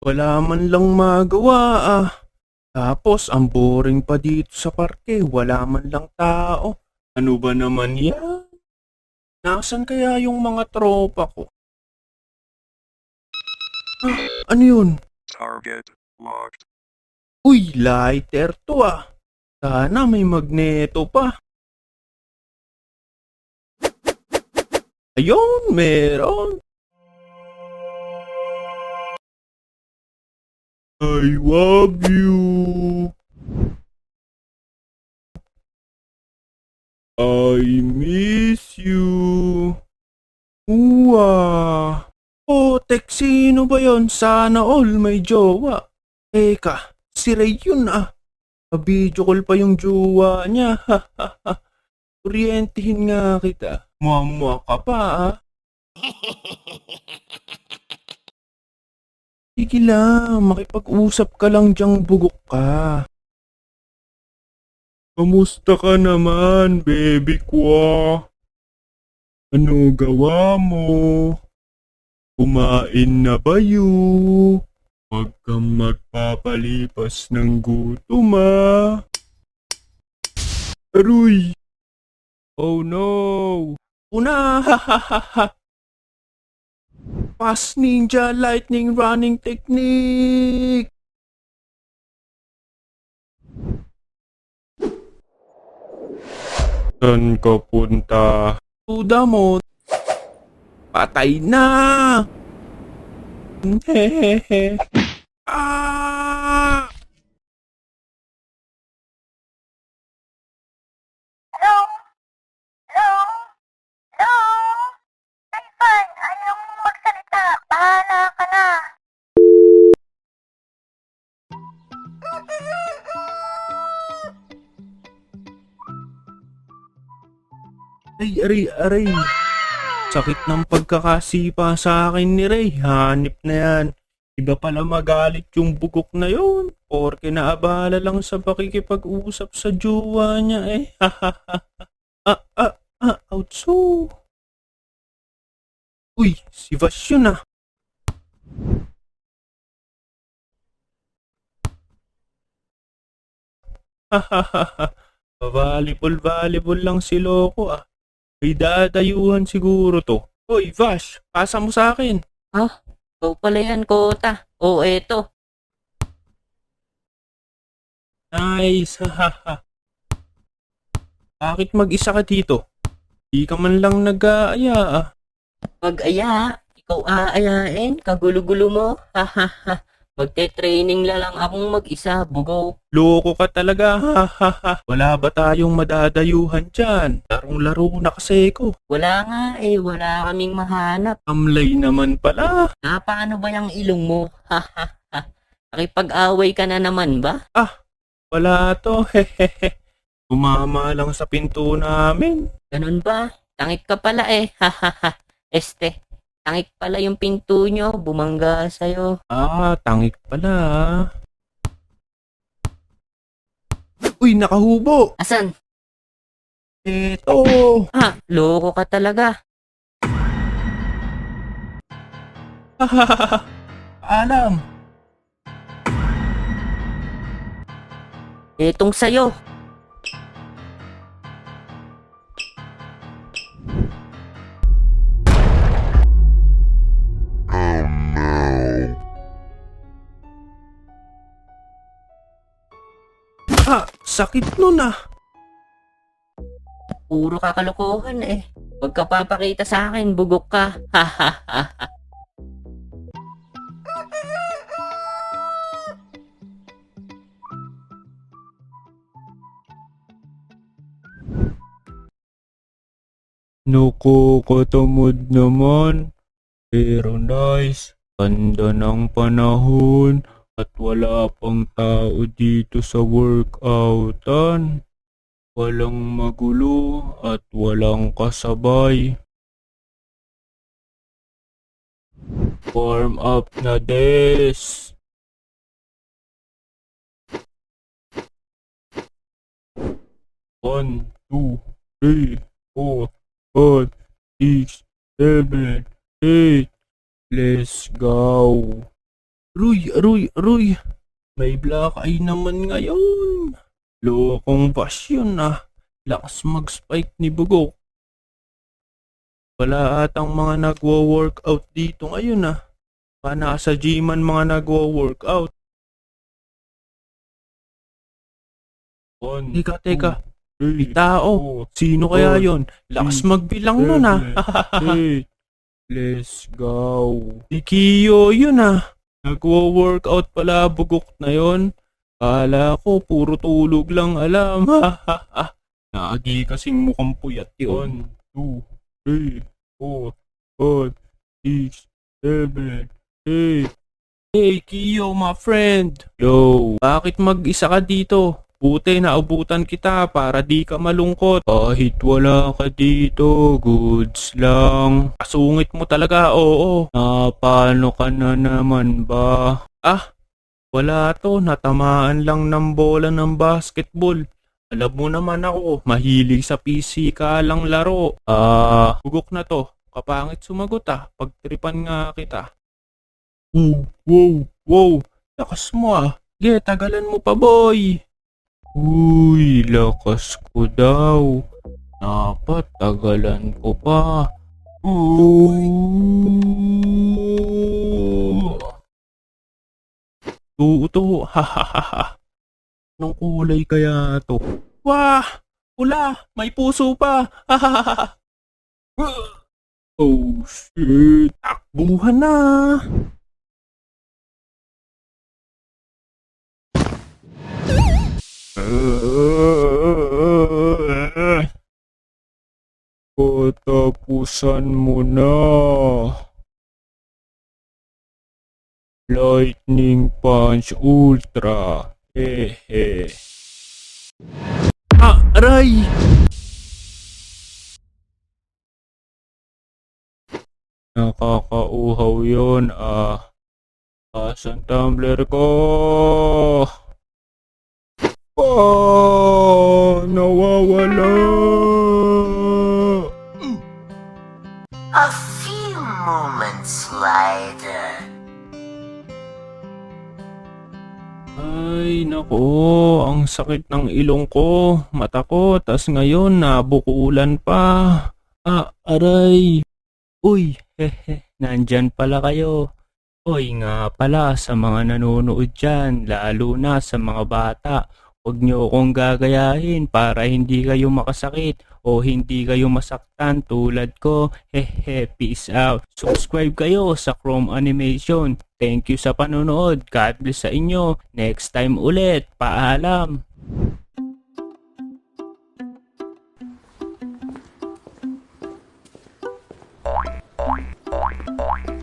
Wala man lang magawa ah. Tapos ang boring pa dito sa parke, wala man lang tao. Ano ba naman yan? Nasaan kaya yung mga tropa ko? Ano yun? Target locked. Uy, lighter to ah. Sana may magneto pa. Ayun, meron. I love you. I miss you. Uwa. Oh, tek, sino ba yon? Sana all may jowa. Teka, si Ray yun ah. Pa-video call pa yung jowa niya. Kuryentihin nga kita. Muamua ka pa ah. Sige lang, makipag-usap ka lang diyang bugok ka. Kamusta ka naman, baby ko? Ano gawa mo? Kumain na ba yu? Huwag kang magpapalipas ng gutom ah. Aruy! Oh no! Una! Fast Ninja Lightning Running Technique! Saan ka punta? Tuda mo. Patay na! Hehehe. Ah! Hello? Hello? Hello? Ivan, ayaw mo magsalita. Bahala ka na. Aray. Sakit ng pagkakasipa sa akin ni Ray. Hanip na yan. Iba pala magalit yung bugok na yun. Porke naabala lang sa pakikipag-usap sa jowa niya eh. Outso. Uy, si Vash yun ah. Volleyball lang si Loco ah. May dadayuhan siguro to. Hoy, Vash, pasa mo sa akin. Ah, ikaw pala yan, Kota. O, eto. Nice, hahaha. Bakit mag-isa ka dito? Di ka man lang nag-aaya ah. Pag-aya, ikaw aayain, kagulo-gulo mo. Hahaha. Magte-training la lang akong mag-isa, bugaw. Loko ka talaga, hahaha. Wala ba tayong madadayuhan dyan? Larong-laro na kasi ko. Wala nga wala kaming mahanap. Amlay naman pala. Paano ba yung ilong mo? Hahaha. Nakipag-away ka na naman ba? Wala to, hehehe. Tumama lang sa pinto namin. Ganun ba? Tangik ka pala hahaha. Tangik pala yung pinto nyo, bumangga sa'yo. Tangik pala. Uy, nakahubo. Asan? Eto. Loko ka talaga. Alam. Etong sa'yo. Sakit nun ah. Puro kakalokohan Pagka papakita sa akin, bugok ka. Hahaha. Nakakatamad naman. Pero nice. Ganda ng panahon. At wala pang tao dito sa workoutan. Walang magulo at walang kasabay. Warm up na des. 1, 2, 3, 4, 5, 6, 7, 8. Let's go. Aroy. May black eye naman ngayon. Lokong bash yun ah. Lakas mag-spike ni Bugok. Wala atang mga nagwo-workout dito ngayon ah. Pa nasa gyman mga nagwo-workout. Teka. May tao. Sino kaya yon? Lakas magbilang nun ah. Let's go. Si Kiyo yun ah. Nagwo-workout pala Bugok na yon. Kala ko puro tulog lang alam. Naagi kasing mukhang puyat yun. 1, 2, 3, 4, 5, 6, 7, 8. Hey Kiyo my friend. Yo, bakit mag-isa ka dito? Buti naubutan kita para di ka malungkot. Kahit wala ka dito, goods lang. Kasungit mo talaga, oo. Paano ka na naman ba? Wala to, natamaan lang ng bola ng basketball. Alam mo naman ako, mahilig sa PC lang laro. Bugok na to. Kapangit sumagot pagtripan nga kita. Wow. Lakas mo Sige, tagalan mo pa boy. Uy, lakas ko daw. Dapat tagalan ko pa. Tuto, hahaha. Anong kulay kaya to? Wah! Pula! May puso pa! Hahaha! Oh shit! Takbuhan na! Patapusan mo na! Lightning Punch Ultra. Hehe. Aray! Nakakauhaw yun Asan tumbler ko? Nawawala! A few moments later. Ay, nako, ang sakit ng ilong ko, mata ko, tas ngayon nabukulan pa. Aray. Uy, nandyan pala kayo. Uy nga pala sa mga nanonood dyan, lalo na sa mga bata. Huwag nyo akong gagayahin para hindi kayo makasakit o hindi kayo masaktan tulad ko. Peace out. Subscribe kayo sa Chrome Animation. Thank you sa panonood. God bless sa inyo. Next time ulit. Paalam. Boing, boing, boing, boing.